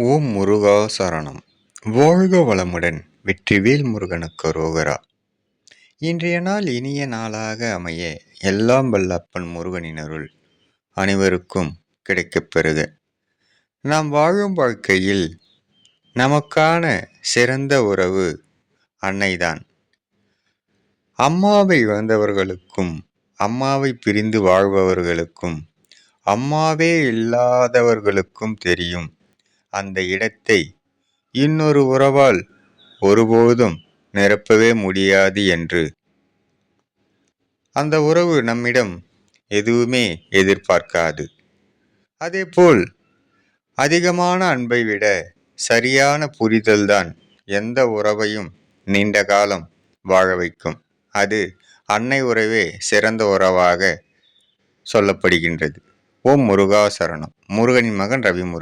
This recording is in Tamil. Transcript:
ஓம் முருகா சரணம். வாழ்க வளமுடன். வெற்றிவேல் முருகனுக்கு அரோகரா. இன்றைய நாள் இனிய நாளாக அமைய எல்லாம் வல்ல அப்பன் முருகனின் அருள் அனைவருக்கும் கிடைக்கப் பெறுக. நாம் வாழும் வாழ்க்கையில் நமக்கான சிறந்த உறவு அன்னைதான். அம்மாவை இழந்தவர்களுக்கும் அம்மாவை பிரிந்து வாழ்பவர்களுக்கும் அம்மாவே இல்லாதவர்களுக்கும் தெரியும் அந்த இடத்தை இன்னொரு உறவால் ஒருபோதும் நிரப்பவே முடியாது என்று. அந்த உறவு நம்மிடம் எதுவுமே எதிர்பார்க்காது. அதேபோல் அதிகமான அன்பை விட சரியான புரிதல்தான் எந்த உறவையும் நீண்ட காலம் வாழ வைக்கும். அது அன்னை உறவே சிறந்த உறவாக சொல்லப்படுகின்றது. ஓம் முருகா சரணம். முருகனின் மகன் ரவி முருகன்.